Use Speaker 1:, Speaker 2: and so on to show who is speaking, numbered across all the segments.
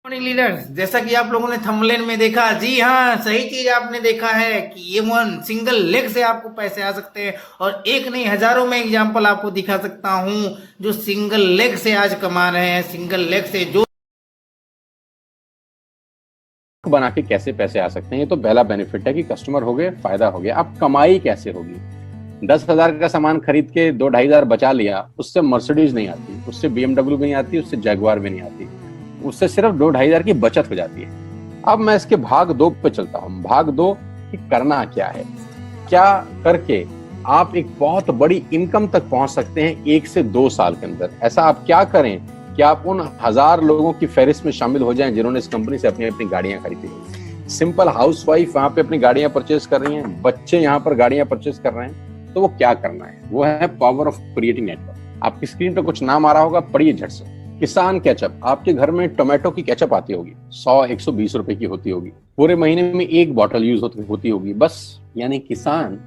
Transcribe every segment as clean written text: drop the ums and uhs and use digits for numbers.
Speaker 1: Morning leaders, जैसा कि आप लोगों ने थंबनेल में देखा, जी हाँ, सही चीज आपने देखा है कि ये वन सिंगल लेग से आपको पैसे आ सकते हैं। और एक नहीं हजारों में एग्जांपल आपको दिखा सकता हूँ जो सिंगल लेग से आज कमा रहे हैं। सिंगल लेग से जो
Speaker 2: बना के कैसे पैसे आ सकते हैं, ये तो पहला बेनिफिट है कि कस्टमर हो गए, फायदा हो गया। अब कमाई कैसे होगी? 10,000 का सामान खरीद के 2-2,500 बचा लिया, उससे मर्सिडीज नहीं आती, उससे BMW भी नहीं आती, उससे जैगवार भी नहीं आती, उससे सिर्फ 2-2,500 की बचत हो जाती है। अब मैं इसके भाग 2 पे चलता हूँ। भाग 2 कि करना क्या है, क्या करके आप एक बहुत बड़ी इनकम तक पहुंच सकते हैं 1 से 2 साल के अंदर। ऐसा आप क्या करें कि आप उन 1000 लोगों की फहरिस्त में शामिल हो जाएं जिन्होंने इस कंपनी से अपनी अपनी गाड़ियां खरीदी। सिंपल हाउसवाइफ वहां पे अपनी गाड़ियां परचेज कर रही हैं, बच्चे यहाँ पर गाड़ियां परचेज कर रहे हैं। तो वो क्या करना है, वो है पावर ऑफ क्रिएटिंग नेटवर्क। आपकी स्क्रीन पे कुछ नाम आ रहा होगा, पढ़िए झट से। किसान केचप, आपके घर में टोमेटो की केचप आती होगी, 100-120 रुपए की होती होगी, पूरे महीने में 1 बॉटल यूज होती होगी बस। यानी किसान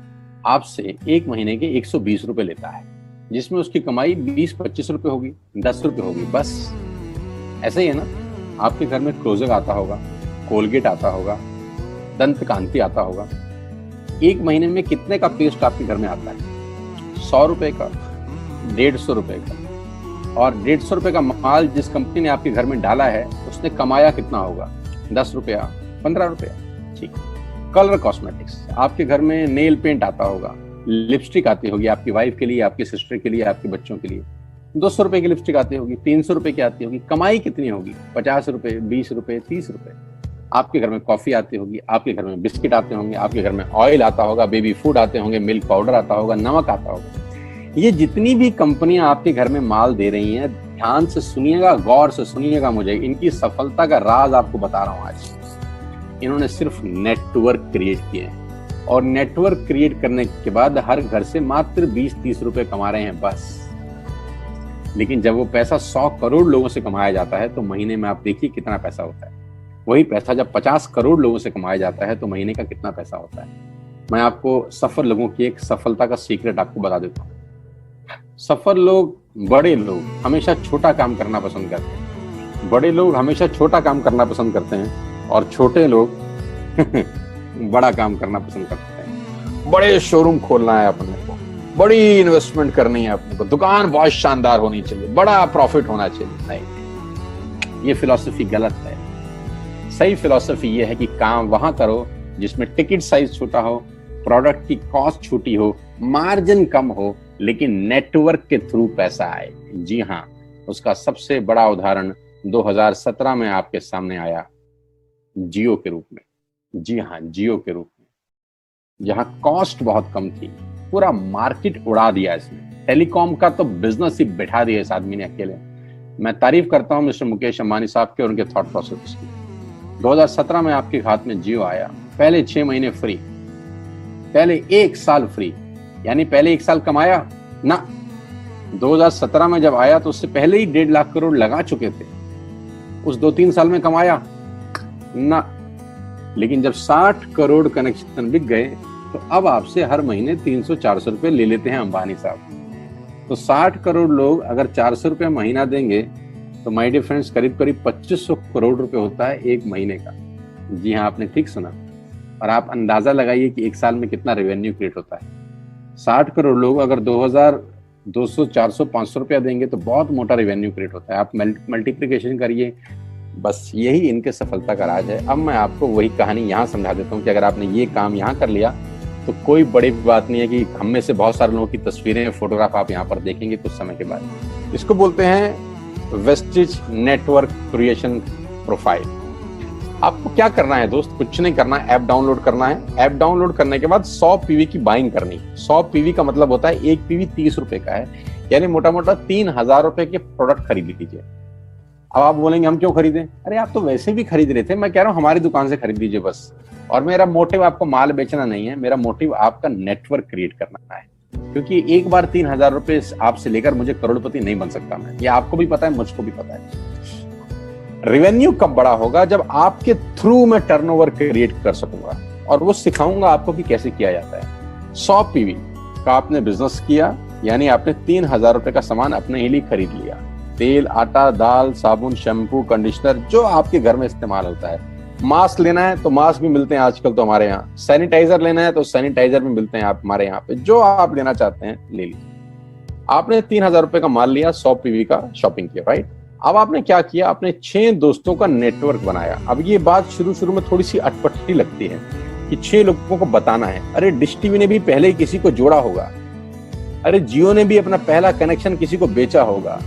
Speaker 2: आपसे 1 महीने के 120 रुपए लेता है, जिसमें उसकी कमाई 20-25 रुपए होगी, 10 रुपए होगी बस। ऐसे ही है ना, आपके घर में क्लोजर आता होगा, कोलगेट आता होगा, दंत कांति आता होगा। 1 महीने में कितने का पेस्ट आपके घर में आता है? 100 रुपए का, 150 रुपए का। और 150 रुपए का माल जिस कंपनी ने आपके घर में डाला है, उसने कमाया कितना होगा? 10 रुपया, 15 रुपया। ठीक। कलर कॉस्मेटिक्स, आपके घर में नेल पेंट आता होगा, लिपस्टिक आती होगी आपकी वाइफ के लिए, आपकी सिस्टर के लिए, आपके बच्चों के लिए। 200 रुपए की लिपस्टिक आती होगी, 300 रुपए की आती होगी। कमाई कितनी होगी? 50 रुपए, 20 रुपए, 30 रुपए। आपके घर में कॉफी आती होगी, आपके घर में बिस्किट आते होंगे, आपके घर में ऑयल आता होगा, बेबी फूड आते होंगे, मिल्क पाउडर आता होगा, नमक आता होगा। ये जितनी भी कंपनियां आपके घर में माल दे रही हैं, ध्यान से सुनिएगा, गौर से सुनिएगा मुझे। इनकी सफलता का राज आपको बता रहा हूं आज। इन्होंने सिर्फ नेटवर्क क्रिएट किए हैं, और नेटवर्क क्रिएट करने के बाद हर घर से मात्र 20-30 रुपए कमा रहे हैं बस। लेकिन जब वो पैसा 100 करोड़ लोगों से कमाया जाता है तो महीने में आप देखिए कितना पैसा होता है। वही पैसा जब 50 करोड़ लोगों से कमाया जाता है तो महीने का कितना पैसा होता है। मैं आपको सफल लोगों की एक सफलता का सीक्रेट आपको बता देता हूँ। सफल लोग, बड़े लोग हमेशा छोटा काम करना पसंद करते हैं। बड़े लोग हमेशा छोटा काम करना पसंद करते हैं, और छोटे लोग बड़ा काम करना पसंद करते हैं। बड़े शोरूम खोलना है अपने को, बड़ी इन्वेस्टमेंट करनी है अपने को, दुकान बहुत शानदार होनी चाहिए, बड़ा प्रॉफिट होना चाहिए। नहीं, ये फिलॉसफी गलत है। सही फिलॉसफी ये है कि काम वहां करो जिसमें टिकट साइज छोटा हो, प्रोडक्ट की कॉस्ट छोटी हो, मार्जिन कम हो, लेकिन नेटवर्क के थ्रू पैसा आए। जी हाँ, उसका सबसे बड़ा उदाहरण 2017 में आपके सामने आया, जियो के रूप में। जी हाँ, जियो के रूप में, जहां कॉस्ट बहुत कम थी, पूरा मार्केट उड़ा दिया इसने। टेलीकॉम का तो बिजनेस ही बैठा दिया इस आदमी ने अकेले। मैं तारीफ करता हूं मिस्टर मुकेश अंबानी साहब के और उनके थॉट प्रोसेस की। 2017 में आपके हाथ में जियो आया, पहले 6 महीने फ्री, पहले 1 साल फ्री। यानी पहले 1 साल कमाया ना। 2017 में जब आया तो उससे पहले ही 1.5 लाख करोड़ लगा चुके थे। उस 2-3 साल में कमाया ना। लेकिन जब 60 करोड़ कनेक्शन बिक गए तो अब आपसे हर महीने 300-400 रुपए ले लेते हैं अंबानी साहब। तो 60 करोड़ लोग अगर 400 रुपए महीना देंगे तो माय डियर फ्रेंड्स, करीब करीब 2500 करोड़ रुपए होता है 1 महीने का। जी हाँ, आपने ठीक सुना। और आप अंदाजा लगाइए कि 1 साल में कितना रेवेन्यू क्रिएट होता है। 60 करोड़ लोग अगर 2000, 200, 400, 500 रुपया देंगे तो बहुत मोटा रेवेन्यू क्रिएट होता है। आप मल्टीप्लिकेशन करिए, बस यही इनके सफलता का राज है। अब मैं आपको वही कहानी यहाँ समझा देता हूँ कि अगर आपने ये काम यहाँ कर लिया तो कोई बड़ी बात नहीं है कि हम में से बहुत सारे लोगों की तस्वीरें, फोटोग्राफ आप यहाँ पर देखेंगे कुछ समय के बाद। इसको बोलते हैं वेस्टिज नेटवर्क क्रिएशन प्रोफाइल। आपको क्या करना है दोस्त? कुछ नहीं करना है, ऐप डाउनलोड करना है। ऐप डाउनलोड करने के बाद 100 पीवी की बाइंग करनी है। 100 पीवी का मतलब होता है 1 पीवी 30 रुपए का है, यानी मोटा मोटा 3000 रुपए के प्रोडक्ट खरीद लीजिए। अब आप बोलेंगे हम क्यों खरीदें? अरे आप तो वैसे भी खरीद रहे थे, मैं कह रहा हूँ हमारी दुकान से खरीद लीजिए बस। और मेरा मोटिव आपको माल बेचना नहीं है, मेरा मोटिव आपका नेटवर्क क्रिएट करना है। क्योंकि एक बार 3000 रुपए आपसे लेकर मुझे करोड़पति नहीं बन सकता मैं। ये आपको भी पता है, मुझको भी पता है। रेवेन्यू कब बड़ा होगा? जब आपके थ्रू मैं टर्नओवर क्रिएट कर सकूंगा, और वो सिखाऊंगा आपको कि कैसे किया जाता है। 100 पीवी का आपने बिजनेस किया, यानी आपने 3000 रुपए का सामान अपने ही लिए खरीद लिया। तेल, आटा, दाल, साबुन, शैम्पू, कंडीशनर, जो आपके घर में इस्तेमाल होता है। मास्क लेना है तो मास्क भी मिलते हैं आजकल तो हमारे यहाँ। सैनिटाइजर लेना है तो सैनिटाइजर भी मिलते हैं आप हमारे यहाँ पे। जो आप लेना चाहते हैं ले लीजिए। आपने 3000 रुपए का माल लिया, 100 पीवी का शॉपिंग किया, राइट। अब आपने क्या किया, आपने 6 दोस्तों का नेटवर्क बनाया। अब ये बात शुरू में थोड़ी सी अटपटी लगती है कि 6 लोगों को बताना है। अरे डिश टीवी ने भी पहले किसी को जोड़ा होगा, अरे जियो ने भी अपना पहला कनेक्शन किसी को बेचा होगा,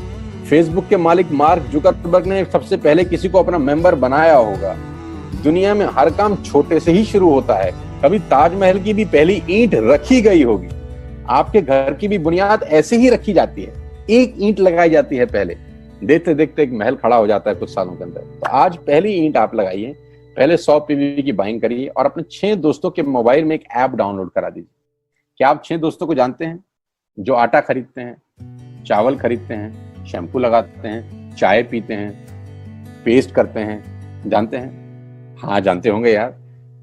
Speaker 2: फेसबुक के मालिक मार्क जुकरबर्ग ने सबसे पहले किसी को अपना मेंबर बनाया होगा। दुनिया में हर काम छोटे से ही शुरू होता है। कभी ताजमहल की भी पहली ईंट रखी गई होगी, आपके घर की भी बुनियाद ऐसे ही रखी जाती है, एक ईंट लगाई जाती है पहले, देखते देखते एक महल खड़ा हो जाता है कुछ सालों के अंदर। तो आज पहली ईंट आप लगाइए, पहले 100 पीवी की बाइंग करिए और अपने 6 दोस्तों के मोबाइल में एक ऐप डाउनलोड करा दीजिए। क्या आप 6 दोस्तों को जानते हैं जो आटा खरीदते हैं, चावल खरीदते हैं, शैम्पू लगाते हैं, चाय पीते हैं, पेस्ट करते हैं? जानते हैं? हाँ जानते होंगे यार।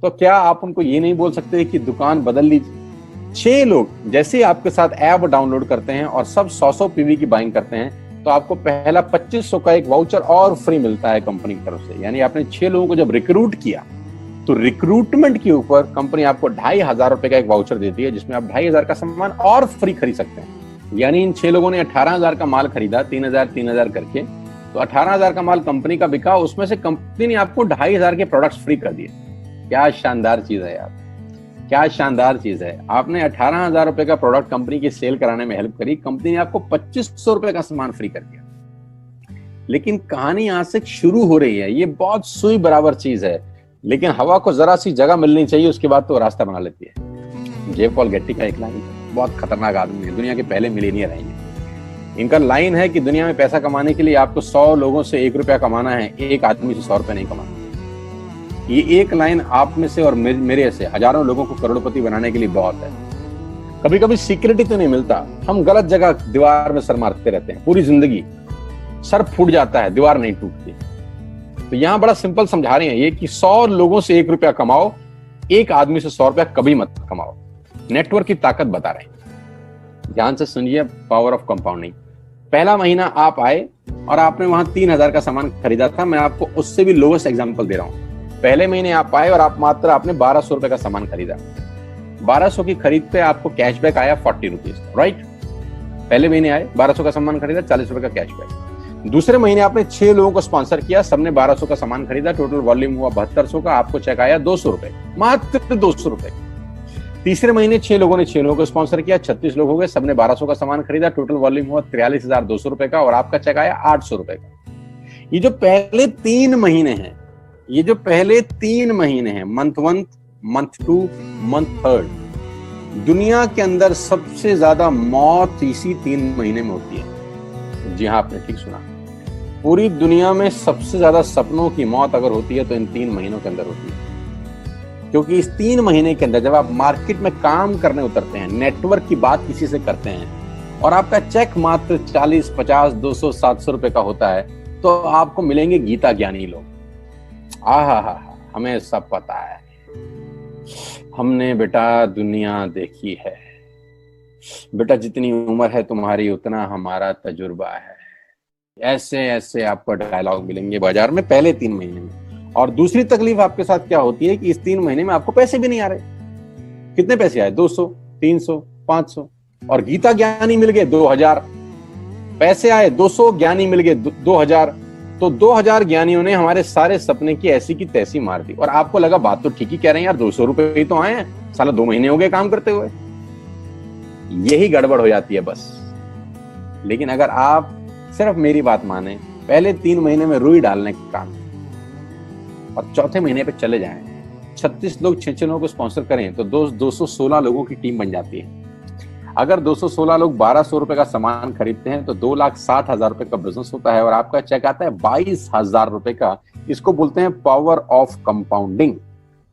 Speaker 2: तो क्या आप उनको ये नहीं बोल सकते कि दुकान बदल लीजिए? 6 लोग जैसे ही आपके साथ ऐप डाउनलोड करते हैं और सब 100 पीवी की बाइंग करते हैं तो आपको पहला 2500 का एक वाउचर और फ्री मिलता है कंपनी की तरफ से। यानी आपने 6 लोगों को जब रिक्रूट किया तो रिक्रूटमेंट के ऊपर कंपनी आपको 2500 रुपए का एक वाउचर देती है, जिसमें आप 2500 का सामान और फ्री खरीद सकते हैं। यानी इन 6 लोगों ने 18,000 का माल खरीदा, 3,000 करके, तो 18,000 का माल कंपनी का बिका, उसमें से कंपनी ने आपको 2500 के प्रोडक्ट्स फ्री कर दिए। क्या शानदार चीज है यार, क्या शानदार चीज है। आपने 18,000 रुपए का प्रोडक्ट कंपनी की सेल कराने में हेल्प करी, कंपनी ने आपको 2500 रुपए का सामान फ्री कर दिया। लेकिन कहानी यहां से शुरू हो रही है। ये बहुत सुई बराबर चीज है, लेकिन हवा को जरा सी जगह मिलनी चाहिए, उसके बाद तो रास्ता बना लेती है। जे पॉल गेट्टी का एक लाइन, बहुत खतरनाक आदमी है, दुनिया के पहले मिलीनियर हैं। इनका लाइन है कि दुनिया में पैसा कमाने के लिए आपको 100 लोगों से 1 रुपया कमाना है, एक आदमी से 100 रुपया नहीं कमाना। ये एक लाइन आप में से और मेरे से हजारों लोगों को करोड़पति बनाने के लिए बहुत है। कभी कभी सिक्योरिटी तो नहीं मिलता, हम गलत जगह दीवार में सर मारते रहते हैं, पूरी जिंदगी सर फूट जाता है, दीवार नहीं टूटती। तो यहां बड़ा सिंपल समझा रहे हैं ये कि 100 लोगों से 1 रुपया कमाओ, एक आदमी से 100 रुपया कभी मत कमाओ। नेटवर्क की ताकत बता रहे हैं, ध्यान से सुनिए, पावर ऑफ कंपाउंडिंग। पहला महीना आप आए और आपने वहां 3000 का सामान खरीदा था। मैं आपको उससे भी लोवेस्ट एग्जांपल दे रहा हूं। पहले महीने आप आए और आपने 1200 रुपए का सामान खरीदा। 1200 की खरीद पे आपको कैशबैक आया 40 रुपीज, राइट। पहले महीने आए, 1200 का सामान खरीदा, 40 रुपए का कैशबैक। दूसरे महीने आपने 6 लोगों को स्पॉन्सर किया, सबने 1200 का सामान खरीदा, टोटल वॉल्यूम हुआ 7200 का, आपको चेक आया 200 रुपए, मात्र 200 रुपए। तीसरे महीने 6 लोगों ने 6 लोगों को स्पॉन्सर किया, 36 लोग हो गए, सबने 1200 का सामान खरीदा, टोटल वॉल्यूम हुआ 43,200 रुपए का, और आपका चेक आया 800 रुपए का। ये जो पहले 3 महीने हैं, ये जो पहले 3 महीने हैं, मंथ 1, मंथ 2, मंथ 3, दुनिया के अंदर सबसे ज्यादा मौत इसी 3 महीने में होती है। जी हाँ, आपने ठीक सुना, पूरी दुनिया में सबसे ज्यादा सपनों की मौत अगर होती है तो इन 3 महीनों के अंदर होती है। क्योंकि इस 3 महीने के अंदर जब आप मार्केट में काम करने उतरते हैं, नेटवर्क की बात किसी से करते हैं और आपका चेक मात्र 40, 50, 200, 700 रुपए का होता है, तो आपको मिलेंगे गीता ज्ञानी लोग। आहा, हमें सब पता है, हमने बेटा दुनिया देखी है, बेटा जितनी उम्र है तुम्हारी उतना हमारा तजुर्बा है। ऐसे ऐसे आपको डायलॉग मिलेंगे बाजार में पहले 3 महीने में। और दूसरी तकलीफ आपके साथ क्या होती है कि इस 3 महीने में आपको पैसे भी नहीं आ रहे। कितने पैसे आए? 200, 300, 500, और गीता ज्ञानी मिल गए 2000। पैसे आए 200, ज्ञानी मिल गए 2000। तो 2000 ज्ञानियों ने हमारे सारे सपने की ऐसी की तैसी मार दी। और आपको लगा बात तो ठीक ही कह रहे हैं यार, 200 रुपए ही तो आए हैं, साला 2 महीने हो गए काम करते हुए। यही गड़बड़ हो जाती है बस। लेकिन अगर आप सिर्फ मेरी बात माने, पहले 3 महीने में रुई डालने का काम और चौथे महीने पे चले जाएं, 36 लोग 6 लोगों को स्पॉन्सर करें तो 216 लोगों की टीम बन जाती है। अगर 216 लोग 1200 रुपए का सामान खरीदते हैं तो 2,60,000 रुपए का बिजनेस होता है और आपका चेक आता है 22,000 रुपए का। इसको बोलते हैं पावर ऑफ कंपाउंडिंग।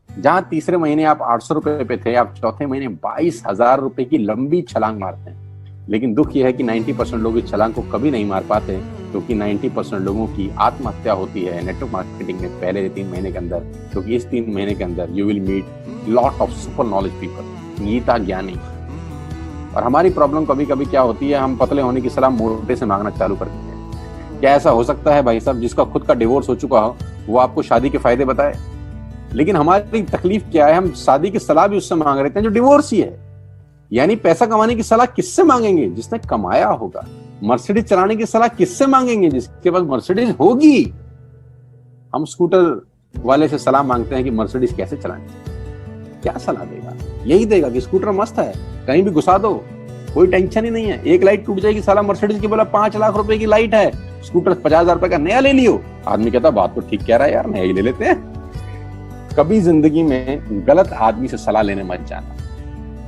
Speaker 2: जहां तीसरे महीने आप 800 रुपए पे थे, आप चौथे महीने 22,000 रुपए की लंबी छलांग मारते हैं। लेकिन दुख यह है कि 90% लोग इस छलांग को कभी नहीं मार पाते, क्योंकि 90% लोगों की आत्महत्या होती है नेटवर्क मार्केटिंग में पहले 3 महीने के अंदर। क्योंकि इस 3 महीने के अंदर you will meet lot of super knowledge people, Gita ज्ञानी। और हमारी प्रॉब्लम कभी कभी क्या होती है, हम पतले होने की सलाह मोटे से मांगना चालू कर देते हैं। क्या ऐसा हो सकता है भाई साहब जिसका खुद का डिवोर्स हो चुका हो वो आपको शादी के फायदे बताए? लेकिन हमारी तकलीफ क्या है, हम शादी की सलाह भी उससे मांग रहे थे जो डिवोर्स ही है। यानी पैसा कमाने की सलाह किससे मांगेंगे? जिसने कमाया होगा। मर्सिडीज चलाने की सलाह किससे मांगेंगे? जिसके पास मर्सिडीज होगी। हम स्कूटर वाले से सलाह मांगते हैं कि मर्सिडीज कैसे चलानी, क्या सलाह देगा? यही देगा कि स्कूटर मस्त है, कहीं भी घुसा दो, कोई टेंशन ही नहीं है। एक लाइट टूट जाएगी, साला मर्सिडीज की बोला 5 लाख रुपए की लाइट है, स्कूटर 50,000 रुपए का नया ले लियो। आदमी कहता बात तो ठीक कह रहा है यार, नया ही ले लेते हैं। कभी जिंदगी में गलत आदमी से सलाह लेने मत जाना।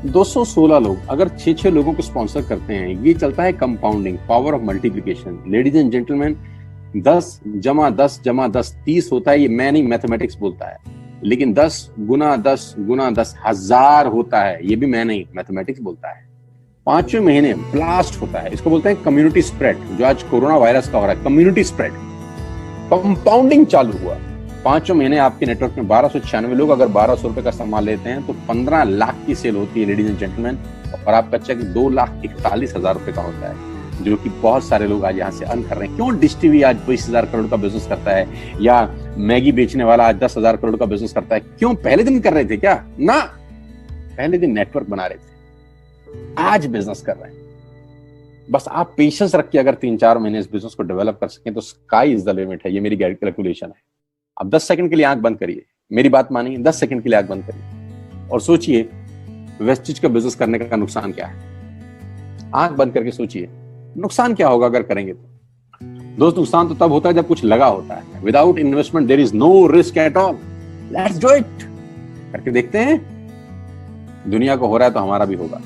Speaker 2: 216 लोग अगर 6-6 लोगों को स्पॉन्सर करते हैं, ये चलता है compounding, power of multiplication. Ladies and gentleman, 10 + 10 + 10 30 होता है। ये मैं नहीं, मैथमेटिक्स बोलता है। लेकिन 10 × 10 × 10 1000 होता है। ये भी मैं नहीं, मैथमेटिक्स बोलता है। 5वें महीने ब्लास्ट होता है, इसको बोलते हैं कम्युनिटी स्प्रेड, जो आज कोरोना वायरस का हो रहा है। कम्युनिटी स्प्रेड, कंपाउंडिंग चालू हुआ। 5वें महीने आपके नेटवर्क में 1296 लोग अगर 1200 रुपए का सामान लेते हैं तो 15 लाख की सेल होती है लेडीज एंड जेंटलमैन। और आपका चेक 2,41,000 रुपए का होता है, जो कि बहुत सारे लोग आज यहाँ से अर्न कर रहे हैं। क्यों डिश टीवी आज 20,000 करोड़ का बिजनेस करता है, या मैगी बेचने वाला आज 10,000 करोड़ का बिजनेस करता है? क्यों? पहले दिन कर रहे थे क्या? ना, पहले दिन नेटवर्क बना रहे थे, आज बिजनेस कर रहे हैं। बस आप पेशेंस रख के अगर 3-4 महीने इस बिजनेस को डेवलप कर सकें तो स्काई इज द लिमिट है। ये मेरी कैलकुलेशन है। अब 10 सेकंड के लिए आंख बंद करिए, मेरी बात मानिए, 10 सेकंड के लिए आंख बंद करिए और सोचिए वेस्टिज का बिजनेस करने का नुकसान क्या है। आंख बंद करके सोचिए नुकसान क्या होगा अगर करेंगे तो। दोस्त, नुकसान तो तब होता है जब कुछ लगा होता है। Without investment there is no risk at all. Let's do it. करके देखते हैं, दुनिया को हो रहा है तो हमारा भी होगा।